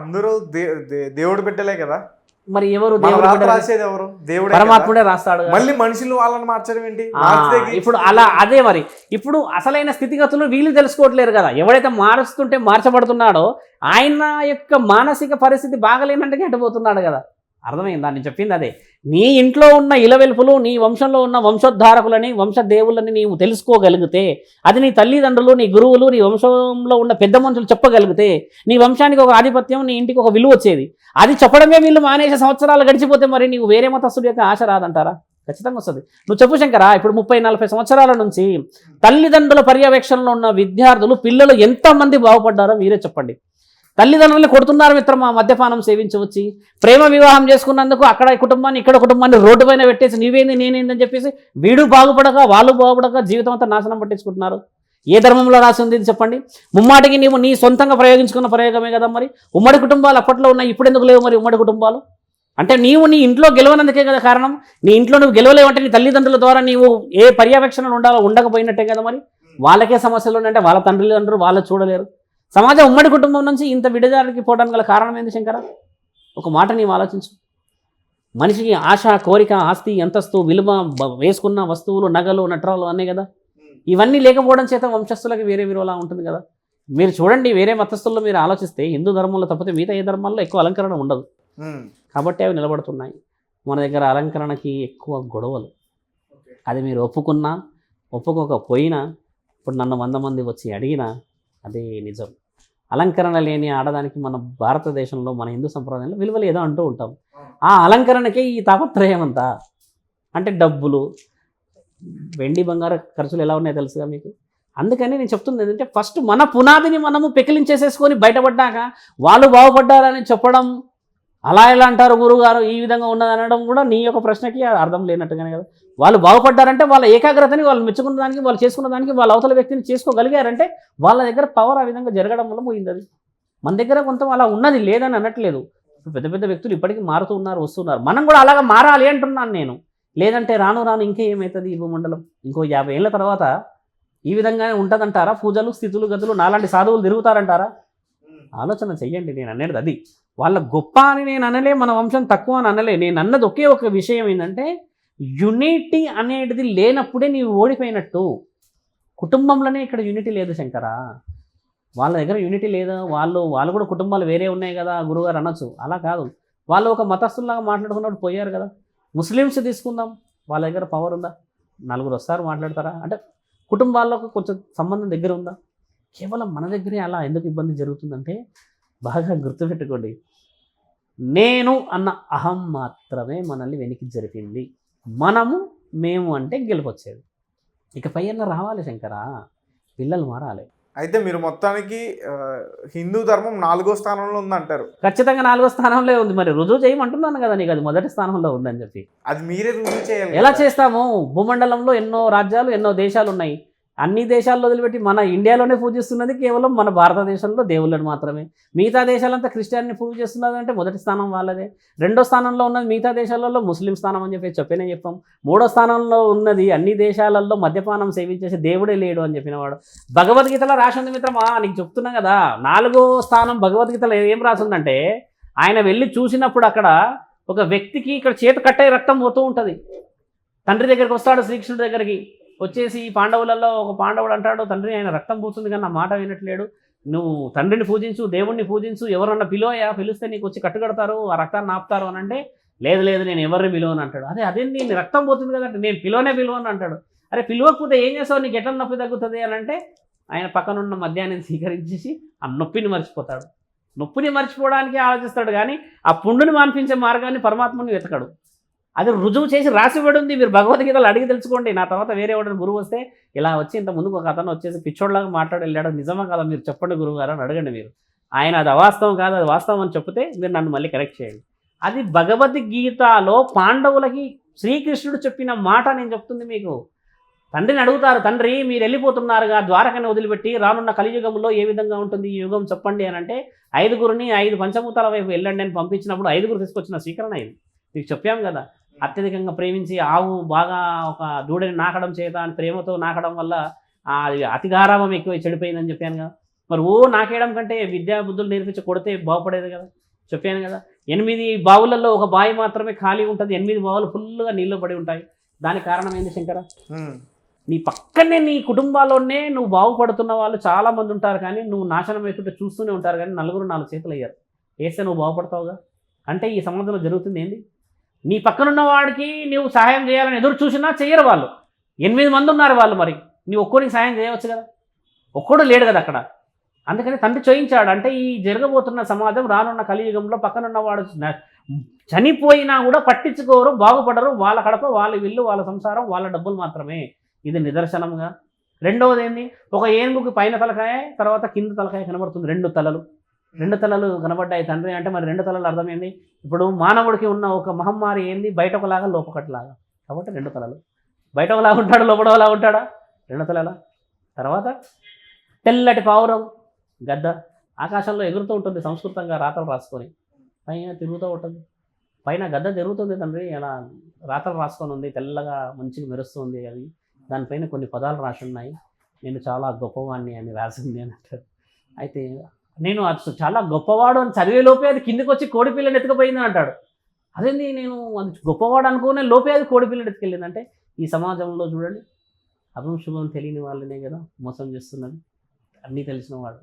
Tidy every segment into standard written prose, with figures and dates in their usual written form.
అందరూ దేవుడు బిడ్డలే కదా, మరి ఎవరు రాసేది ఎవరు? దేవుడు, పరమాత్ముడే రాస్తాడు. మళ్ళీ మనుషులు వాళ్ళని మార్చడం ఏంటి? ఇప్పుడు అలా అదే మరి ఇప్పుడు అసలైన స్థితిగతులు వీళ్ళు తెలుసుకోవట్లేరు కదా. ఎవడైతే మారుస్తుంటే మార్చబడుతున్నాడో ఆయన యొక్క మానసిక పరిస్థితి బాగలేనంటే ఎట్టబోతున్నాడు కదా. అర్థమైందా నేను చెప్పింది? అదే నీ ఇంట్లో ఉన్న ఇలవెల్పులు, నీ వంశంలో ఉన్న వంశోద్ధారకులని, వంశదేవులని నీవు తెలుసుకోగలిగితే, అది నీ తల్లిదండ్రులు, నీ గురువులు, నీ వంశంలో ఉన్న పెద్ద మనుషులు చెప్పగలిగితే నీ వంశానికి ఒక ఆధిపత్యం, నీ ఇంటికి ఒక విలువ వచ్చేది. అది చెప్పడమే వీళ్ళు మానేసే సంవత్సరాలు గడిచిపోతే మరి నీకు వేరే మతస్థుడి యొక్క ఆశ రాదంటారా? ఖచ్చితంగా వస్తుంది. నువ్వు చెప్పు శంకరా, ఇప్పుడు 30-40 సంవత్సరాల నుంచి తల్లిదండ్రుల పర్యవేక్షణలో ఉన్న విద్యార్థులు, పిల్లలు ఎంతమంది బాగుపడ్డారో మీరే చెప్పండి. తల్లిదండ్రులు కొడుతున్నారు మిత్రమా, మద్యపానం సేవించవచ్చి, ప్రేమ వివాహం చేసుకున్నందుకు అక్కడ కుటుంబాన్ని ఇక్కడ కుటుంబాన్ని రోడ్డు పైన పెట్టేసి నీవేంది నేనేందని చెప్పేసి వీడు బాగుపడక వాళ్ళు బాగుపడక జీవితం అంతా నాశనం పట్టించుకుంటున్నారు. ఏ ధర్మంలో రాసి ఉంది చెప్పండి? ముమ్మాటికి నీవు నీ సొంతంగా ప్రయోగించుకున్న ప్రయోగమే కదా. మరి ఉమ్మడి కుటుంబాలు అప్పట్లో ఉన్నాయి, ఇప్పుడు ఎందుకు లేవు మరి ఉమ్మడి కుటుంబాలు? అంటే నీవు నీ ఇంట్లో గెలవనందుకే కదా కారణం. నీ ఇంట్లో నువ్వు గెలవలేవంటే నీ తల్లిదండ్రుల ద్వారా నీవు ఏ పర్యవేక్షణలు ఉండకపోయినట్టే కదా. మరి వాళ్ళకే సమస్యలు ఉన్నాయంటే వాళ్ళ తల్లిదండ్రులు వాళ్ళు చూడలేరు. సమాజం ఉమ్మడి కుటుంబం నుంచి ఇంత విడదారికి పోవడానికి గల కారణం ఏంది శంకర? ఒక మాట నీవు ఆలోచించు. మనిషికి ఆశ, కోరిక, ఆస్తి, అంతస్తు, విలువ, వేసుకున్న వస్తువులు, నగలు, నట్రాలు అన్నీ కదా. ఇవన్నీ లేకపోవడం చేత వంశస్థులకి వేరే విలువలా ఉంటుంది కదా. మీరు చూడండి, వేరే మతస్థుల్లో మీరు ఆలోచిస్తే హిందూ ధర్మంలో తప్పితే మిగతా ఏ ధర్మాల్లో ఎక్కువ అలంకరణ ఉండదు కాబట్టి అవి నిలబడుతున్నాయి. మన దగ్గర అలంకరణకి ఎక్కువ గొడవలు. అది మీరు ఒప్పుకోకపోయినా ఇప్పుడు నన్ను 100 మంది వచ్చి అడిగినా అదే నిజం. అలంకరణ లేని ఆడదానికి మన భారతదేశంలో, మన హిందూ సంప్రదాయంలో విలువలు ఏదో అంటూ ఉంటాం. ఆ అలంకరణకే ఈ తాపత్రయం అంతా. అంటే డబ్బులు, వెండి బంగారు ఖర్చులు ఎలా ఉన్నాయో తెలుసుగా మీకు. అందుకని నేను చెప్తుంది ఏంటంటే, ఫస్ట్ మన పునాదిని మనము పెకిలించేసేసుకొని బయటపడ్డాక వాళ్ళు బాగుపడ్డారని చెప్పడం, అలా ఎలా అంటారు గురువుగారు ఈ విధంగా ఉన్నది అనడం కూడా నీ యొక్క ప్రశ్నకి అర్థం లేనట్టుగానే కదా. వాళ్ళు బాగుపడ్డారంటే వాళ్ళ ఏకాగ్రతని, వాళ్ళు మెచ్చుకున్న దానికి, వాళ్ళు చేసుకున్న దానికి, వాళ్ళ అవతల వ్యక్తిని చేసుకోగలిగారంటే వాళ్ళ దగ్గర పవర్ ఆ విధంగా జరగడం వల్ల పోయింది. అది మన దగ్గర కొంత అలా ఉన్నది, లేదని అనట్లేదు. ఇప్పుడు పెద్ద పెద్ద వ్యక్తులు ఇప్పటికీ మారుతూ ఉన్నారు, వస్తున్నారు. మనం కూడా అలాగా మారాలి అంటున్నాను నేను. లేదంటే రాను ఇంకే ఏమవుతుంది ఈ భూమండలం? ఇంకో 50 ఏళ్ళ తర్వాత ఈ విధంగానే ఉంటుందంటారా? పూజలు, స్థితులు, గతులు, నాలాంటి సాధువులు తిరుగుతారంటారా? ఆలోచన చెయ్యండి. నేను అనేది అది. వాళ్ళ గొప్ప అని నేను అనలే, మన వంశం తక్కువ అని అనలే. నేను అన్నది ఒకే ఒక విషయం ఏంటంటే, యూనిటీ అనేది లేనప్పుడే నీవు ఓడిపోయినట్టు. కుటుంబంలోనే ఇక్కడ యూనిటీ లేదు శంకరా. వాళ్ళ దగ్గర యూనిటీ లేదు. వాళ్ళు కూడా కుటుంబాలు వేరే ఉన్నాయి కదా గురువుగారు అనొచ్చు. అలా కాదు. వాళ్ళు ఒక మతస్థుల్లాగా మాట్లాడుకున్నప్పుడు పోయారు కదా. ముస్లిమ్స్ తీసుకుందాం, వాళ్ళ దగ్గర పవర్ ఉందా? 4 వస్తారు మాట్లాడతారా? అంటే కుటుంబాల్లోకి కొంచెం సంబంధం దగ్గర ఉందా? కేవలం మన దగ్గరే అలా ఎందుకు ఇబ్బంది జరుగుతుందంటే, బాగా గుర్తుపెట్టుకోండి, నేను అన్న అహం మాత్రమే మనల్ని వెనక్కి జరిపింది. మేము అంటే గెలుపొచ్చేది. ఇకపై అన్న రావాలి శంకరా, పిల్లలు మారాలి. అయితే మీరు మొత్తానికి హిందూ ధర్మం 4వ స్థానంలో ఉందంటారు? ఖచ్చితంగా 4వ స్థానంలో ఉంది. మరి రుజువు చేయమంటున్నాను కదా నీకు, అది మొదటి స్థానంలో ఉందని చెప్పి. అది మీరే రుజువు చేయాలి. ఎలా చేస్తాము? భూమండలంలో ఎన్నో రాజ్యాలు, ఎన్నో దేశాలు ఉన్నాయి. అన్ని దేశాల్లో వదిలిపెట్టి మన ఇండియాలోనే పూజిస్తున్నది కేవలం మన భారతదేశంలో దేవుళ్ళని మాత్రమే. మిగతా దేశాలంతా క్రిస్టియన్ని పూజ చేస్తున్నది అంటే మొదటి స్థానం వాళ్ళదే. 2వ స్థానంలో ఉన్నది మిగతా దేశాలలో ముస్లిం స్థానం అని చెప్పి చెప్పాం. 3వ స్థానంలో ఉన్నది అన్ని దేశాలలో మద్యపానం సేవించేసి దేవుడే లేడు అని చెప్పినవాడు. భగవద్గీతలో రాసింది మిత్రమా, నీకు చెప్తున్నా కదా. 4వ స్థానం భగవద్గీతలో ఏం రాసిందంటే, ఆయన వెళ్ళి చూసినప్పుడు అక్కడ ఒక వ్యక్తికి ఇక్కడ చేతి కట్టే రక్తం పోతూ ఉంటుంది. తండ్రి దగ్గరికి వస్తాడు, శ్రీకృష్ణుడి దగ్గరికి వచ్చేసి పాండవులలో ఒక పాండవుడు అంటాడు, తండ్రి ఆయన రక్తం పోతుంది కానీ నా మాట వినట్లేడు, నువ్వు తండ్రిని పూజించు, దేవుణ్ణి పూజించు, ఎవరన్నా పిలిస్తే నీకు వచ్చి కట్టుకడతారు, ఆ రక్తాన్ని ఆపుతారు అని అంటే, లేదు నేను ఎవరిని పిలువని అంటాడు. అదే నేను రక్తం పోతుంది కదంటే, నేను పిలువని అంటాడు. అరే పిలవకపోతే ఏం చేస్తావు, నీకు ఎట్లా నొప్పి తగ్గుతుంది అని అంటే, ఆయన పక్కనున్న మద్యాన్ని స్వీకరించేసి ఆ నొప్పిని మర్చిపోతాడు. నొప్పిని మర్చిపోవడానికి ఆలోచిస్తాడు కానీ ఆ పుండుని మాన్పించే మార్గాన్ని పరమాత్మని వెతకడు. అది రుజువు చేసి రాసిబడి ఉంది. మీరు భగవద్గీతలు అడిగి తెలుసుకోండి. నా తర్వాత వేరే వాడిని గురువు వస్తే ఇలా వచ్చి ఇంత ముందుకు ఒక అతను వచ్చేసి పిచ్చోడ్లాగా మాట్లాడి వెళ్ళాడు, నిజమా కదా మీరు చెప్పండి గురువు గారు అని అడగండి. మీరు ఆయన అది అవాస్తవం కాదు, అది వాస్తవం అని చెప్తే మీరు నన్ను మళ్ళీ కరెక్ట్ చేయండి. అది భగవద్గీతలో పాండవులకి శ్రీకృష్ణుడు చెప్పిన మాట నేను చెప్తుంది మీకు. తండ్రిని అడుగుతారు, తండ్రి మీరు వెళ్ళిపోతున్నారుగా ద్వారకని వదిలిపెట్టి, రానున్న కలియుగంలో ఏ విధంగా ఉంటుంది ఈ యుగం చెప్పండి అని అంటే, 5గురిని 5 పంచభూతాల వైపు వెళ్ళండి అని పంపించినప్పుడు 5గురు తీసుకొచ్చిన స్వీకరణ ఇది. మీకు చెప్పాం కదా. అత్యధికంగా ప్రేమించి ఆవు బాగా ఒక దూడని నాకడం చేత అని ప్రేమతో నాకడం వల్ల అది అతిగారాభం ఎక్కువ చెడిపోయిందని చెప్పాను కదా. మరి నాకేయడం కంటే విద్యా బుద్ధులు నేర్పించి కొడితే బాగుపడేది కదా. చెప్పాను కదా, 8 బావులలో ఒక బావి మాత్రమే ఖాళీ ఉంటుంది, 8 బావులు ఫుల్గా నీళ్ళు పడి ఉంటాయి. దానికి కారణం ఏంది శంకర? నీ పక్కనే నీ కుటుంబాల్లోనే నువ్వు బాగుపడుతున్న వాళ్ళు చాలామంది ఉంటారు, కానీ నువ్వు నాశనం అవుతుంటే చూస్తూనే ఉంటారు, కానీ 4 చేతులు అయ్యారు. వేస్తే నువ్వు బాగుపడతావుగా. అంటే ఈ సమాజంలో జరుగుతుంది ఏంది? నీ పక్కనున్న వాడికి నువ్వు సహాయం చేయాలని ఎదురు చూసినా చెయ్యరు వాళ్ళు. 8 మంది ఉన్నారు వాళ్ళు, మరి నీ ఒక్కడికి సహాయం చేయవచ్చు కదా. ఒక్కడు లేడు కదా అక్కడ. అందుకని తండ్రి చేయించాడు. అంటే ఈ జరగబోతున్న సమాజం రానున్న కలియుగంలో పక్కనున్నవాడు చనిపోయినా కూడా పట్టించుకోరు, బాగుపడరు. వాళ్ళ కడప, వాళ్ళ ఇల్లు, వాళ్ళ సంసారం, వాళ్ళ డబ్బులు మాత్రమే. ఇది నిదర్శనంగా. రెండవది ఏంది? ఒక ఏనుగుకి పైన తలకాయ, తర్వాత కింద తలకాయ కనబడుతుంది. 2 తలలు కనబడ్డాయి తండ్రి అంటే మరి 2 తలలు అర్థమైంది. ఇప్పుడు మానవుడికి ఉన్న ఒక మహమ్మారి ఏంది? బయట ఒకలాగా లోపకట్లాగా. కాబట్టి 2 తలలు. బయట ఒకలాగా ఉంటాడు, లోపల ఒకలాగా ఉంటాడా? 2 తలల. తర్వాత తెల్లటి పావురం గద్ద ఆకాశంలో ఎగురుతూ ఉంటుంది, సంస్కృతంగా రాతలు రాసుకొని పైన తిరుగుతూ ఉంటుంది. పైన గద్ద తిరుగుతుంది తండ్రి, అలా రాతలు రాసుకొని ఉంది, తెల్లగా మంచిగా మెరుస్తుంది. అది దానిపైన కొన్ని పదాలు రాసి ఉన్నాయి. నేను చాలా గొప్పవాడిని అని రాసింది అని అంటారు. అయితే నేను అది చాలా గొప్పవాడు అని చదివే లోపే అది కిందికి వచ్చి కోడిపిల్లని ఎత్తుకుపోయిందని అంటాడు. అదేంది, నేను అది గొప్పవాడు అనుకునే లోపే అది కోడిపిల్లని ఎత్తుకెళ్ళింది. అంటే ఈ సమాజంలో చూడండి, అభం శుభం తెలియని వాళ్ళనే కదా మోసం చేస్తున్నది. అన్నీ తెలిసిన వాడు.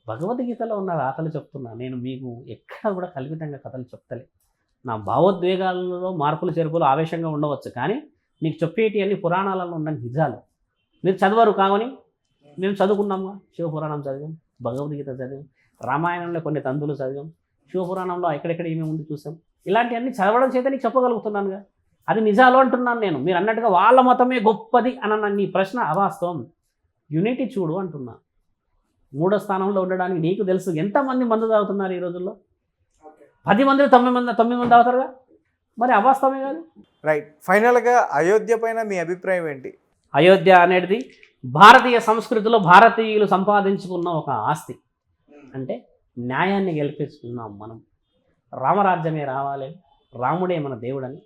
భగవద్గీతలో ఉన్న రాతలు చెప్తున్నా, నేను మీకు ఎక్కడ కూడా కల్పితంగా కథలు చెప్తలే. నా భావోద్వేగాలలో మార్పులు చేర్పులు ఆవేశంగా ఉండవచ్చు, కానీ నీకు చెప్పేటి అన్ని పురాణాలలో ఉన్న నిజాలు. మీరు చదవరు కావని మేము చదువుకున్నాముగా. శివపురాణం చదివాం, భగవద్గీత చదివాం, రామాయణంలో కొన్ని తంతులు చదివాం, శివపురాణంలో ఎక్కడెక్కడ ఏమేమి ఉంది చూసాం. ఇలాంటివన్నీ చదవడం చేత నీకు చెప్పగలుగుతున్నానుగా. అది నిజాలు అంటున్నాను నేను. మీరు అన్నట్టుగా వాళ్ళ మతమే గొప్పది అన్న నీ ప్రశ్న అవాస్తవం. యూనిటీ చూడు అంటున్నా. 3వ స్థానంలో ఉండడానికి నీకు తెలుసు ఎంతమంది మందు తాగుతున్నారు ఈ రోజుల్లో. 10 మంది 9 మంది తాగుతారుగా. మరి అవాస్తవమే కాదు. రైట్. ఫైనల్గా అయోధ్య పైన మీ అభిప్రాయం ఏంటి? అయోధ్య అనేది భారతీయ సంస్కృతిలో భారతీయులు సంపాదించుకున్న ఒక ఆస్తి. అంటే న్యాయాన్ని గెలిపించుకున్నాం మనం. రామరాజ్యమే రావాలి, రాముడే మన దేవుడని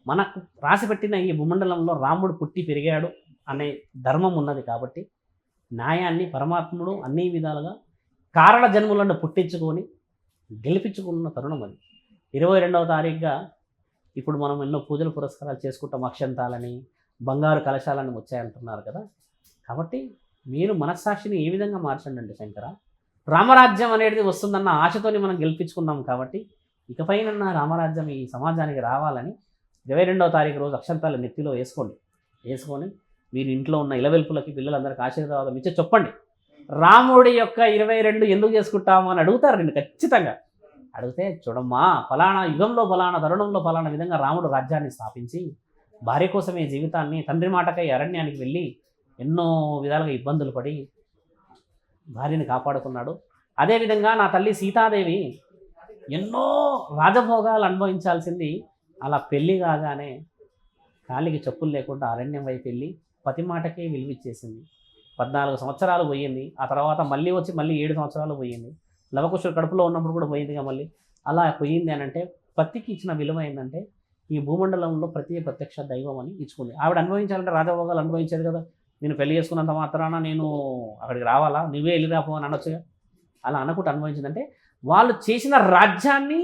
మనకు రాసిపెట్టిన ఈ భూమండలంలో రాముడు పుట్టి పెరిగాడు అనే ధర్మం ఉన్నది. కాబట్టి న్యాయాన్ని పరమాత్ముడు అన్ని విధాలుగా కారణ జన్ములను పుట్టించుకొని గెలిపించుకున్న తరుణం అది. 22వ తారీఖుగా ఇప్పుడు మనం ఎన్నో పూజలు పురస్కారాలు చేసుకుంటాం. అక్షంతాలని, బంగారు కలశాలని వచ్చాయంటున్నారు కదా. కాబట్టి మీరు మనస్సాక్షిని ఏ విధంగా మార్చండి శంకర. రామరాజ్యం అనేది వస్తుందన్న ఆశతోని మనం గెలిపించుకున్నాం. కాబట్టి ఇకపైన రామరాజ్యం ఈ సమాజానికి రావాలని 22వ తారీఖు రోజు అక్షంతాలు నెత్తిలో వేసుకొని మీరు ఇంట్లో ఉన్న ఇలవెల్పులకి పిల్లలందరికీ ఆశీర్వాదం ఇచ్చి చెప్పండి. రాముడి యొక్క 22 ఎందుకు చేసుకుంటాము అని అడుగుతారు నేను ఖచ్చితంగా. అడిగితే చూడమ్మా, ఫలానా యుగంలో ఫలానా తరుణంలో ఫలానా విధంగా రాముడు రాజ్యాన్ని స్థాపించి భార్య కోసమే జీవితాన్ని, తండ్రి మాటకై అరణ్యానికి వెళ్ళి ఎన్నో విధాలుగా ఇబ్బందులు పడి భార్యని కాపాడుకున్నాడు. అదేవిధంగా నా తల్లి సీతాదేవి ఎన్నో రాజభోగాలు అనుభవించాల్సింది అలా పెళ్ళి కాగానే కాలికి చెప్పులు లేకుండా అరణ్యం వైపు వెళ్ళి పతి మాటకే విలువిచ్చేసింది. 14 సంవత్సరాలు పోయింది. ఆ తర్వాత మళ్ళీ 7 సంవత్సరాలు పోయింది. లవకుశుడు కడుపులో ఉన్నప్పుడు కూడా పోయిందిగా. మళ్ళీ అలా పోయింది అని అంటే పత్తికి ఇచ్చిన విలువ ఏంటంటే ఈ భూమండలంలో ప్రత్యక్ష దైవం అని ఇచ్చుకుంది. ఆవిడ అనుభవించాలంటే రాజభోగాలు అనుభవించేది కదా. నేను పెళ్లి చేసుకున్నంత మాత్రాన నేను అక్కడికి రావాలా, నువ్వే వెళ్ళి రాపో అని అనొచ్చుగా. అలా అనుకుంటూ అనుభవించిందంటే వాళ్ళు చేసిన రాజ్యాన్ని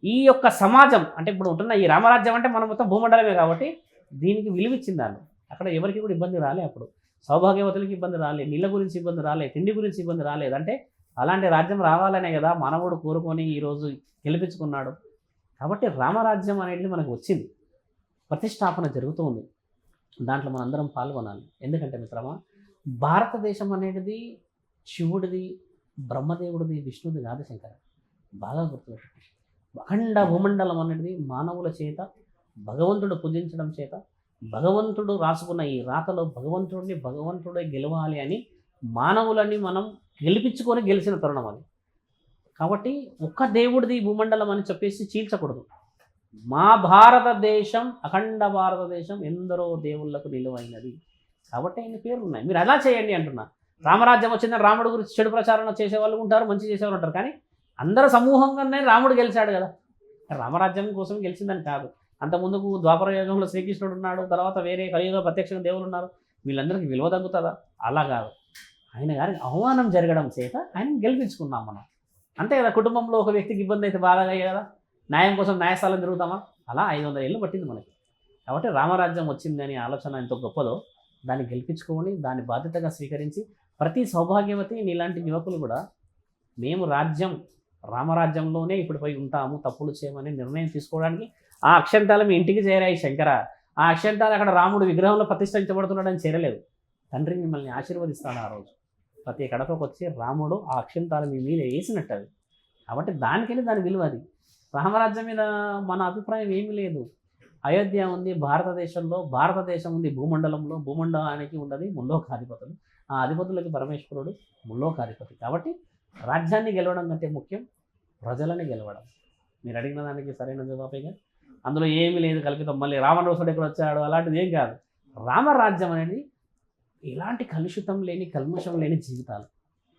ఈ యొక్క సమాజం అంటే ఇప్పుడు ఉంటున్న ఈ రామరాజ్యం అంటే మనం మొత్తం భూమండలమే కాబట్టి దీనికి విలువిచ్చింది వాళ్ళు. అక్కడ ఎవరికి కూడా ఇబ్బంది రాలే. అప్పుడు సౌభాగ్యవతులకి ఇబ్బంది రాలే, నీళ్ళ గురించి ఇబ్బంది రాలే, తిండి గురించి ఇబ్బంది రాలేదు. అంటే అలాంటి రాజ్యం రావాలనే కదా మానవుడు కోరుకొని ఈరోజు గెలిపించుకున్నాడు. కాబట్టి రామరాజ్యం అనేది మనకు వచ్చింది, ప్రతిష్టాపన జరుగుతూ ఉంది. దాంట్లో మనందరం పాల్గొనాలి. ఎందుకంటే మిత్రమా, భారతదేశం అనేది శివుడిది, బ్రహ్మదేవుడిది, విష్ణుది కాదు శంకర. బాగా గుర్తుపెట్టుకోండి. అఖండ భూమండలం అనేది మానవుల చేత భగవంతుడు పూజించడం చేత భగవంతుడు రాసుకున్న ఈ రాతలో భగవంతుడే గెలవాలి అని మానవులని మనం గెలిపించుకొని గెలిచిన తరుణం అది. కాబట్టి ఒక్క దేవుడిది భూమండలం అని చెప్పేసి చీల్చకూడదు. మా భారతదేశం, అఖండ భారతదేశం ఎందరో దేవుళ్లకు నిలువైనది. కాబట్టి ఆయన పేర్లు ఉన్నాయి. మీరు అలా చేయండి అంటున్నా. రామరాజ్యం వచ్చిందని రాముడి గురించి చెడు ప్రచారణ చేసేవాళ్ళు ఉంటారు, మంచి చేసేవాళ్ళు ఉంటారు. కానీ అందరూ సమూహంగానే రాముడు గెలిచాడు కదా. రామరాజ్యం కోసం గెలిచిందని కాదు. అంతకుముందుకు ద్వాపర యుగంలో శ్రీకృష్ణుడు ఉన్నాడు, తర్వాత వేరే కలియుగ ప్రత్యక్షంగా దేవులు ఉన్నారు. వీళ్ళందరికీ విలువ తగ్గుతుందా? అలా కాదు. ఆయన గారికి అవమానం జరగడం చేత ఆయన గెలిపించుకున్నాం మనం. అంతే కదా, కుటుంబంలో ఒక వ్యక్తికి ఇబ్బంది అయితే బాధగా కదా, న్యాయం కోసం న్యాయస్థానం తిరుగుతామా? అలా 500 ఏళ్ళు పట్టింది మనకి. కాబట్టి రామరాజ్యం వచ్చిందని ఆలోచన ఎంతో గొప్పదో దాన్ని గెలిపించుకొని దాన్ని బాధ్యతగా స్వీకరించి ప్రతి సౌభాగ్యవతి నీలాంటి యువకులు కూడా మేము రామరాజ్యంలోనే ఇప్పుడు పోయి ఉంటాము, తప్పులు చేయమని నిర్ణయం తీసుకోవడానికి ఆ అక్షంతాలు మీ ఇంటికి చేరాయి శంకర. ఆ అక్షంతాలు అక్కడ రాముడు విగ్రహంలో ప్రతిష్ఠించబడుతున్నాడని చేరలేదు. తండ్రి మిమ్మల్ని ఆశీర్వదిస్తాడు ఆ రోజు. ప్రతి కడపకు వచ్చి రాముడు ఆ అక్షంతాలు మీ మీద వేసినట్టు అది. కాబట్టి దానికెళ్ళి దాని విలువ అది. రామరాజ్యం మీద మన అభిప్రాయం ఏమీ లేదు. అయోధ్య ఉంది భారతదేశం ఉంది భూమండలానికి ఉన్నది ముల్లోకాధిపతులు. ఆ అధిపతులకి పరమేశ్వరుడు ముల్లోకాధిపతి. కాబట్టి రాజ్యాన్ని గెలవడం కంటే ముఖ్యం ప్రజలని గెలవడం. మీరు అడిగిన దానికి సరైన జవాబేగా, అందులో ఏమీ లేదు కల్పితం. మళ్ళీ రావణుడు ఎక్కడ వచ్చాడు అలాంటిది ఏం కాదు. రామరాజ్యం అనేది ఎలాంటి కలుషితం లేని కల్మషం లేని జీవితాలు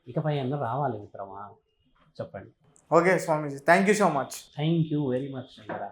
ఇకపై అన్న రావాలి మిత్రమా, చెప్పండి. Okay Swamiji, thank you so much. Thank you very much Shankara.